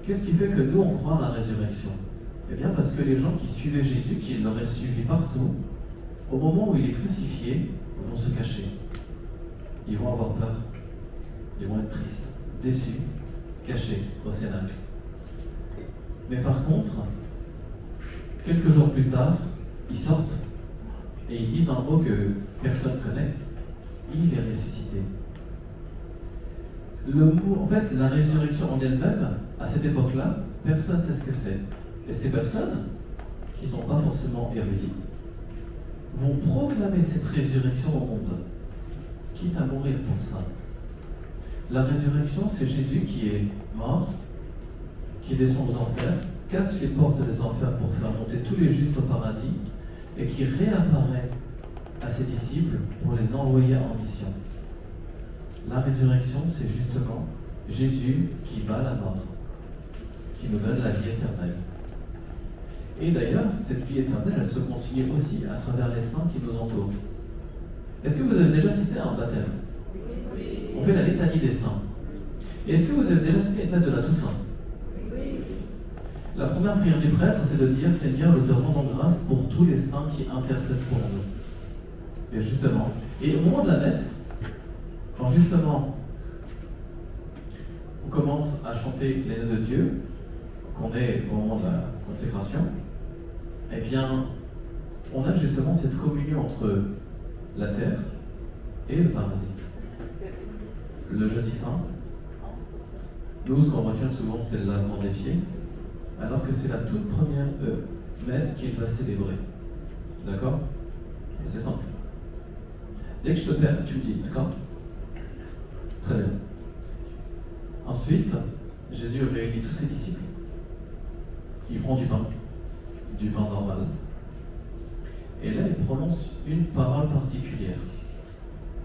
Qu'est-ce qui fait que nous, on croit à la résurrection? Eh bien, parce que les gens qui suivaient Jésus, qui l'auraient suivi partout, au moment où il est crucifié, vont se cacher. Ils vont avoir peur. Ils vont être tristes, déçus, cachés au cénacle. Mais par contre, quelques jours plus tard, ils sortent et ils disent un mot que personne ne connaît. Il est ressuscité. Le mot, en fait, la résurrection en elle-même, à cette époque-là, personne ne sait ce que c'est. Et ces personnes, qui ne sont pas forcément érudits, vont proclamer cette résurrection au monde, quitte à mourir pour ça. La résurrection, c'est Jésus qui est mort, qui descend aux enfers, casse les portes des enfers pour faire monter tous les justes au paradis, et qui réapparaît à ses disciples pour les envoyer en mission. La résurrection, c'est justement Jésus qui bat la mort, qui nous donne la vie éternelle. Et d'ailleurs, cette vie éternelle, elle se continue aussi à travers les saints qui nous entourent. Est-ce que vous avez déjà assisté à un baptême? On fait la litanie des saints. Et est-ce que vous avez déjà assisté à une messe de la Toussaint? La première prière du prêtre, c'est de dire « Seigneur, nous te rendons grâce pour tous les saints qui intercèdent pour nous. » Et justement, et au moment de la messe, quand justement on commence à chanter les noms de Dieu, qu'on est au moment de la consécration, eh bien, on a justement cette communion entre la terre et le paradis. Le jeudi saint, nous, ce qu'on retient souvent, c'est le lavement des pieds, alors que c'est la toute première messe qu'il va célébrer. D'accord? Et c'est simple. Dès que je te perds, tu me dis, d'accord? Très bien. Ensuite, Jésus réunit tous ses disciples. Il prend du pain normal. Et là, il prononce une parole particulière.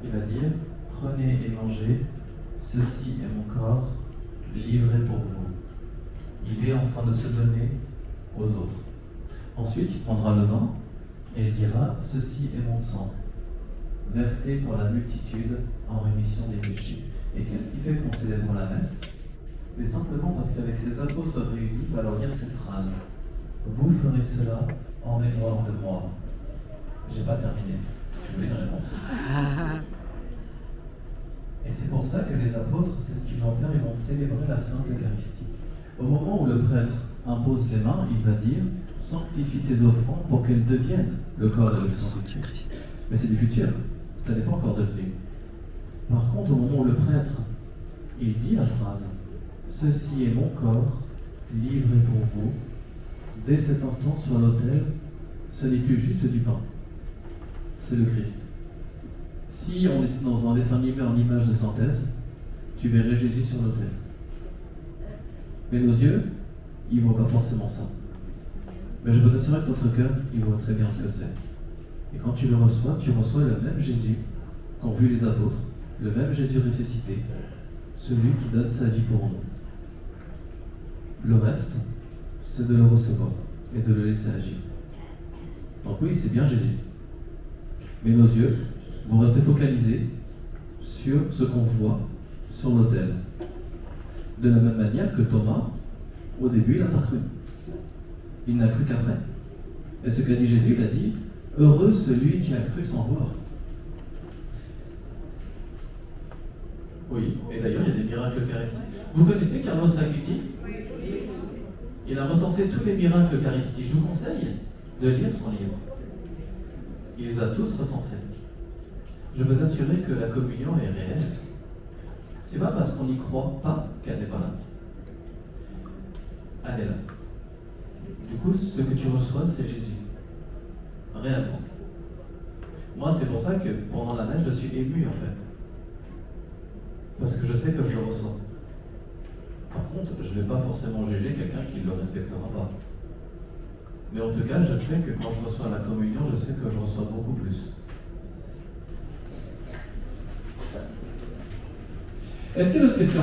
Il va dire, prenez et mangez, ceci est mon corps, livré pour vous. Il est en train de se donner aux autres. Ensuite, il prendra le vin et il dira, ceci est mon sang, versé pour la multitude en rémission des péchés. Et qu'est-ce qui fait qu'on célèbre la messe? Mais simplement parce qu'avec ses apôtres réunis, il va leur dire cette phrase. Vous ferez cela en mémoire de moi. J'ai pas terminé. Je voulais une réponse. Et c'est pour ça que les apôtres, c'est ce qu'ils vont faire, ils vont célébrer la Sainte Eucharistie. Au moment où le prêtre impose les mains, il va dire sanctifie ces offrandes pour qu'elles deviennent le corps et le sang de Christ. Mais c'est du futur, ça n'est pas encore devenu. Par contre, au moment où le prêtre, il dit la phrase ceci est mon corps, livré pour vous, dès cet instant sur l'autel, ce n'est plus juste du pain, c'est le Christ. Si on était dans un dessin animé en image de synthèse, tu verrais Jésus sur l'autel. Mais nos yeux, ils ne voient pas forcément ça. Mais je peux t'assurer que notre cœur, il voit très bien ce que c'est. Et quand tu le reçois, tu reçois le même Jésus qu'ont vu les apôtres, le même Jésus ressuscité, celui qui donne sa vie pour nous. Le reste, c'est de le recevoir et de le laisser agir. Donc oui, c'est bien Jésus. Mais nos yeux vont rester focalisés sur ce qu'on voit sur l'autel. De la même manière que Thomas, au début, il n'a pas cru. Il n'a cru qu'après. Et ce qu'a dit Jésus, il a dit « Heureux celui qui a cru sans voir ». Oui, et d'ailleurs, il y a des miracles eucharistiques. Vous connaissez Carlos Acuti? Il a recensé tous les miracles eucharistiques. Je vous conseille de lire son livre. Il les a tous recensés. Je peux t'assurer que la communion est réelle. C'est pas parce qu'on n'y croit pas qu'elle n'est pas là. Elle est là. Du coup, ce que tu reçois, c'est Jésus. Réellement. Moi, c'est pour ça que pendant la messe, je suis ému en fait. Parce que je sais que je le reçois. Par contre, je ne vais pas forcément juger quelqu'un qui ne le respectera pas. Mais en tout cas, je sais que quand je reçois la communion, je sais que je reçois beaucoup plus. Est-ce qu'il y a d'autres questions?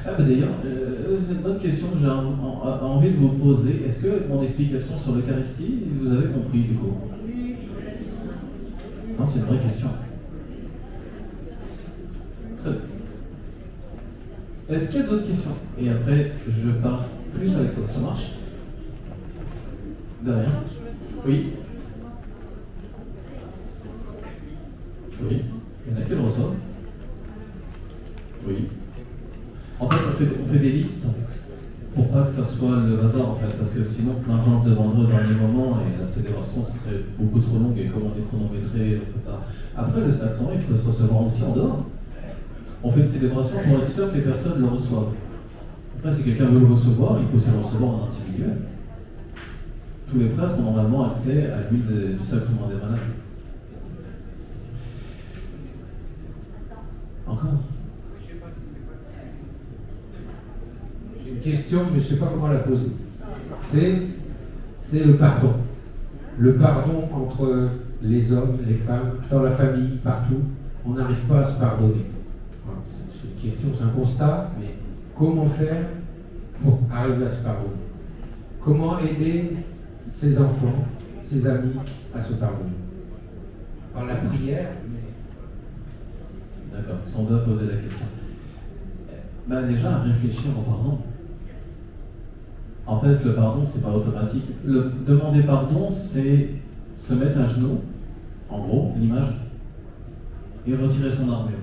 Ah ben d'ailleurs, c'est une bonne question que j'ai envie de vous poser. Est-ce que mon explication sur l'Eucharistie, vous avez compris du coup? Non, c'est une vraie question. Très bien. Est-ce qu'il y a d'autres questions? Et après, je parle plus avec toi. Ça marche? De rien. Oui. Oui. Il y en a qui le reçoivent. Oui. En fait, on fait des listes pour pas que ça soit le hasard, en fait, parce que sinon plein de gens le demanderaient au dernier moment et la célébration serait beaucoup trop longue et comme on est chronométré, on peut pas. Après, le sacrement, il peut se recevoir aussi en dehors. On fait une célébration pour être sûr que les personnes le reçoivent. Après, si quelqu'un veut le recevoir, il peut se le recevoir en individuel. Tous les prêtres ont normalement accès à l'huile du sacrement des malades. Encore? J'ai une question, mais je ne sais pas comment la poser. C'est le pardon. Le pardon entre les hommes, les femmes, dans la famille, partout. On n'arrive pas à se pardonner. Voilà, c'est une question, c'est un constat, mais comment faire pour arriver à se pardonner? Comment aider ses enfants, ses amis à se pardonner? Par la prière. D'accord, si on doit poser la question. Déjà, réfléchir au pardon. En fait, le pardon, c'est pas automatique. Demander pardon, c'est se mettre à genoux, en gros, l'image, et retirer son armure.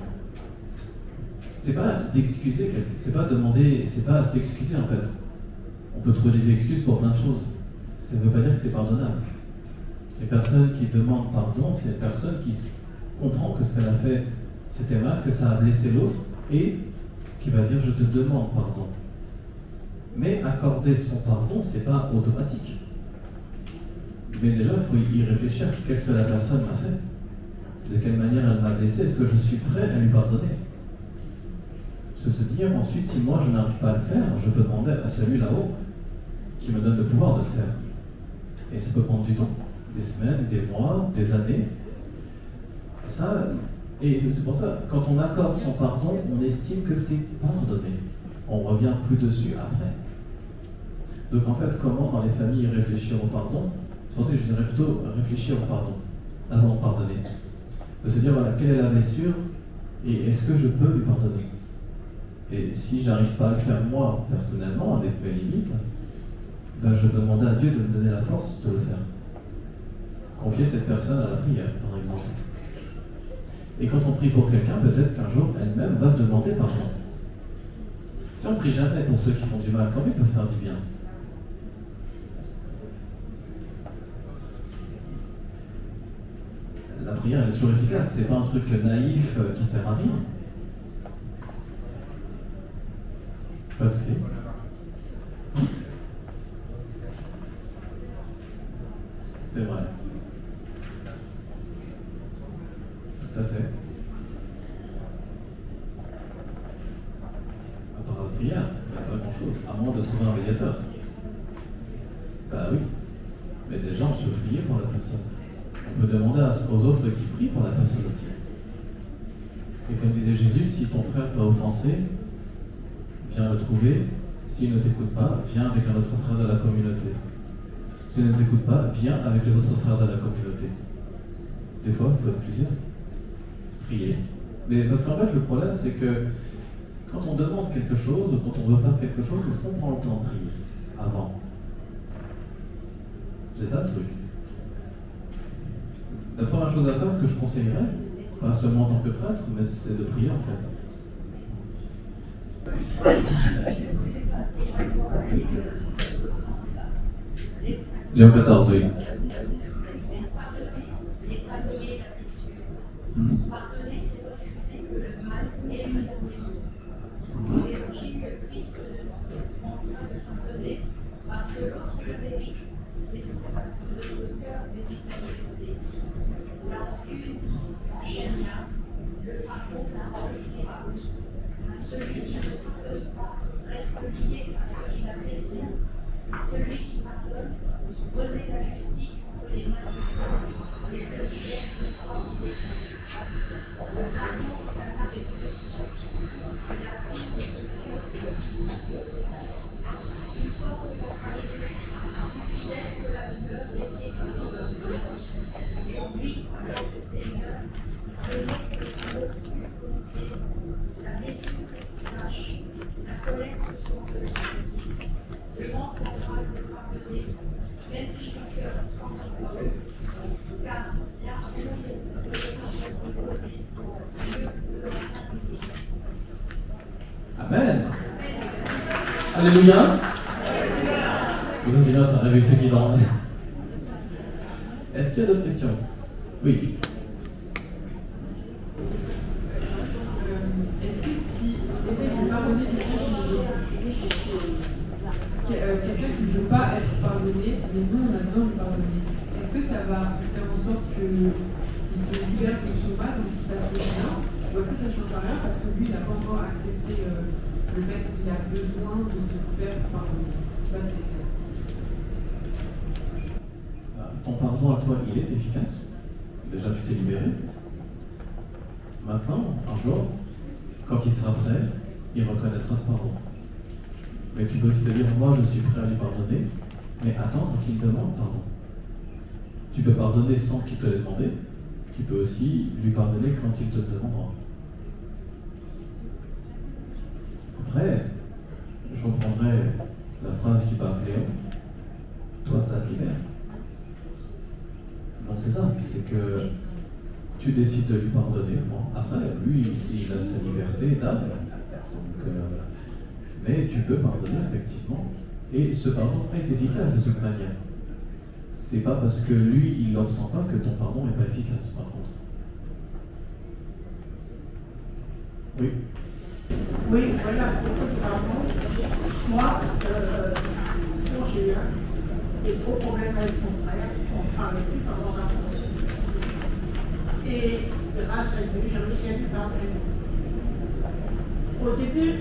C'est pas d'excuser quelqu'un, c'est pas demander, c'est pas s'excuser en fait. On peut trouver des excuses pour plein de choses. Ça ne veut pas dire que c'est pardonnable. Les personnes qui demandent pardon, c'est les personnes qui comprennent que ce qu'elle a fait, c'était mal, que ça a blessé l'autre, et qui va dire je te demande pardon. Mais accorder son pardon, c'est pas automatique. Mais déjà, il faut y réfléchir. Qu'est-ce que la personne m'a fait? De quelle manière elle m'a blessé? Est-ce que je suis prêt à lui pardonner? Se dire ensuite, si moi je n'arrive pas à le faire, je peux demander à celui là-haut qui me donne le pouvoir de le faire. Et ça peut prendre du temps, des semaines, des mois, des années. Et c'est pour ça, quand on accorde son pardon, on estime que c'est pardonné. On ne revient plus dessus après. Donc en fait, comment dans les familles réfléchir au pardon? C'est pour ça que je dirais plutôt réfléchir au pardon, avant de pardonner. De se dire, voilà, quelle est la blessure et est-ce que je peux lui pardonner? Et si j'arrive pas à le faire moi, personnellement, avec mes limites, je vais demander à Dieu de me donner la force de le faire. Confier cette personne à la prière, par exemple. Et quand on prie pour quelqu'un, peut-être qu'un jour, elle-même va demander pardon. Si on ne prie jamais pour ceux qui font du mal, comment ils peuvent faire du bien? La prière, elle est toujours efficace. C'est pas un truc naïf qui sert à rien. Pas de souci. C'est vrai. Tout à fait. À part la prière, il n'y a pas grand-chose, à moins de trouver un médiateur. Bah oui. Mais déjà, on peut prier pour la personne. On peut demander aux autres qui prient pour la personne aussi. Et comme disait Jésus, si ton frère t'a offensé, viens le trouver. S'il ne t'écoute pas, viens avec un autre frère de la communauté. S'il ne t'écoute pas, viens avec les autres frères de la communauté. Des fois, il faut être plusieurs. Prier. Mais parce qu'en fait, le problème, c'est que quand on demande quelque chose, ou quand on veut faire quelque chose, est-ce qu'on prend le temps de prier avant? C'est ça le truc. La première chose à faire que je conseillerais, pas seulement en tant que prêtre, mais c'est de prier en fait. Léon XIV, oui. Pardonner, c'est refuser que le mal est le L'évangile de Christ demande enfin de pardonner parce que l'autre le mérite, mais c'est parce que notre cœur mérite d'être aidé. La rancune, la chagrin, le pardon la respirable. Celui qui ne pardonne pas reste lié à ce qu'il a blessé. Celui qui pardonne remet la justice entre les mains de Dieu et celui qui aime le croit en Dieu. Le pardon est un acte de foi. Et la vie de Dieu. Une forme de comparaison, plus fidèle que la douleur laissée par les hommes. Aujourd'hui, alors le Seigneur, venez que le pardon puisse commencer. La blessure lâche, la colère se repose. Je rentre la grâce de pardonner. pardonner, même si ton cœur en s'emporte. Car là où le pardon reposé, Dieu le pardonner. Amen. Alléluia. Vous aussi là, ça réveille ceux qui dorment. Est-ce qu'il y a d'autres questions? Oui. Est-ce que si on essaie de pardonner quelqu'un qui ne veut pas être pardonné, mais nous on a besoin de pardonner, est-ce que ça va faire en sorte qu'il se libère de son mal, donc qu'il fasse le bien, ou est-ce que ça ne change rien parce que lui il n'a pas encore accepté le fait qu'il a besoin de se faire pardonner? Je sais pas si c'est clair. Ton pardon à toi, il est efficace. Déjà, tu t'es libéré. Maintenant, un jour, quand il sera prêt, il reconnaîtra ce pardon. Mais tu peux aussi te dire, moi je suis prêt à lui pardonner, mais attendre qu'il demande pardon. Tu peux pardonner sans qu'il te l'ait demandé. Tu peux aussi lui pardonner quand il te le demandera. Après, je reprendrai la phrase du pape Léon. Toi, ça te libère. Donc c'est ça, c'est que tu décides de lui pardonner. Bon, après, lui, il a sa liberté d'âme. Mais tu peux pardonner, effectivement. Et ce pardon est efficace de toute manière. C'est pas parce que lui, il ne le ressent pas que ton pardon n'est pas efficace, par contre. Oui. Oui, voilà, beaucoup de pardon. Moi, quand j'ai eu des gros problèmes avec mon frère, on ne parlait plus pendant 20 ans. Et grâce à Dieu, j'ai réussi à lui pardonner. Au début,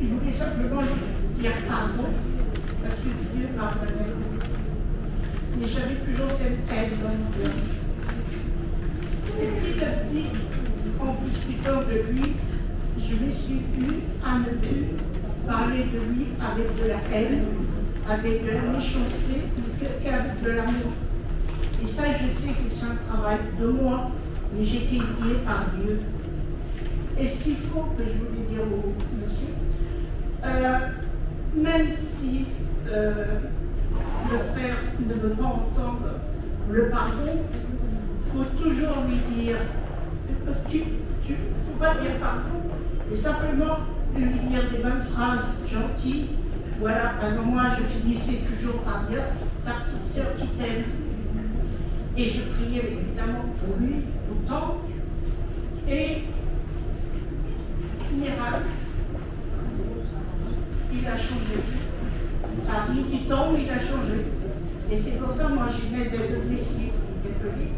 je voulais simplement dire pardon, parce que Dieu pardonnait. Mais j'avais toujours cette haine dans mon cœur. Et petit à petit, en discutant de lui, je me suis vue à ne plus parler de lui avec de la haine, avec de la méchanceté, qu'avec de l'amour. Et ça, je sais que c'est un travail de moi, mais j'ai été guidée par Dieu. Et ce qu'il faut que je voulais dire au monsieur, même si le frère ne veut pas entendre le pardon, il faut toujours lui dire, il ne faut pas dire pardon, et simplement lui dire des bonnes phrases gentilles. Voilà, alors moi je finissais toujours par dire ta petite sœur qui t'aime. Et je priais évidemment pour lui tout le temps. Et miracle, il a changé. Ça a mis du temps, mais il a changé. Et c'est pour ça, moi, j'ai une aide de Leslie catholique.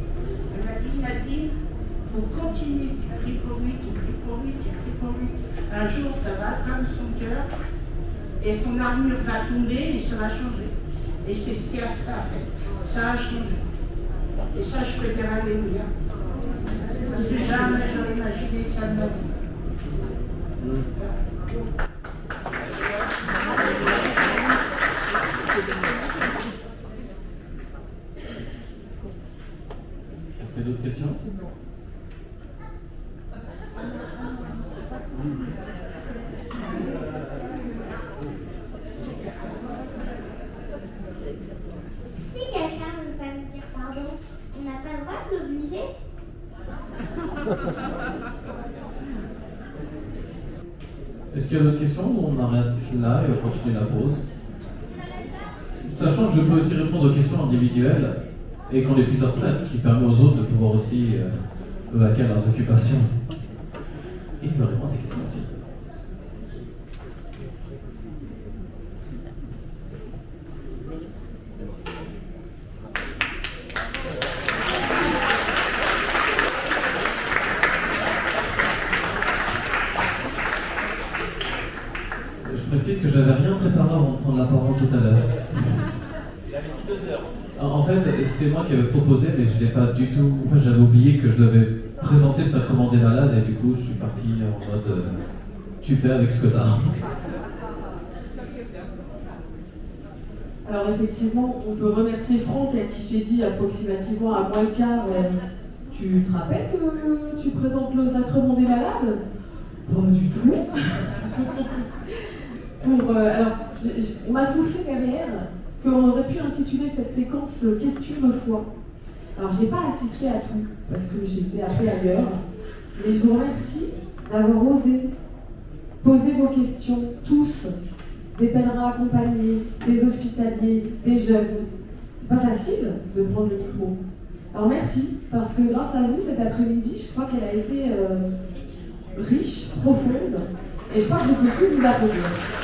Elle m'a dit, Nadine, il faut continuer, tu pries pour lui, tu pries pour lui, tu pries pour lui. Un jour, ça va atteindre son cœur, et son armure va tomber, et ça va changer. Et c'est ce que ça a fait. Ça a changé. Et ça, je peux dire alléluia. Parce que jamais j'aurais imaginé ça de ma vie. Est-ce qu'il y a d'autres questions? Si quelqu'un ne veut pas me dire pardon, on n'a pas le droit de l'obliger. Est-ce qu'il y a d'autres questions? On arrête là et on continue la pause. Sachant que je peux aussi répondre aux questions individuelles et qu'on ait plusieurs prêtres qui permet aux autres de pouvoir aussi vaquer à leurs occupations. Et de répondre à des questions aussi. Je précise que j'avais rien préparé avant de prendre la parole tout à l'heure. Il avait dit 2 heures. En fait, c'est moi qui avais proposé, mais je n'ai pas du tout. Enfin, j'avais oublié que je devais présenter le sacrement des malades, et du coup, je suis parti en mode tu fais avec ce que t'as. Alors effectivement, on peut remercier Franck à qui j'ai dit approximativement à moins le quart, tu te rappelles que tu présentes le sacrement des malades? Pas du tout. Alors, on m'a soufflé derrière qu'on aurait pu intituler cette séquence Questions de foi. Alors, j'ai pas assisté à tout, parce que j'étais appelée ailleurs, mais je vous remercie d'avoir osé poser vos questions, tous, des pèlerins accompagnés, des hospitaliers, des jeunes. C'est pas facile de prendre le micro. Alors merci, parce que grâce à vous, cet après-midi, je crois qu'elle a été riche, profonde, et je crois que je peux tous vous applaudir.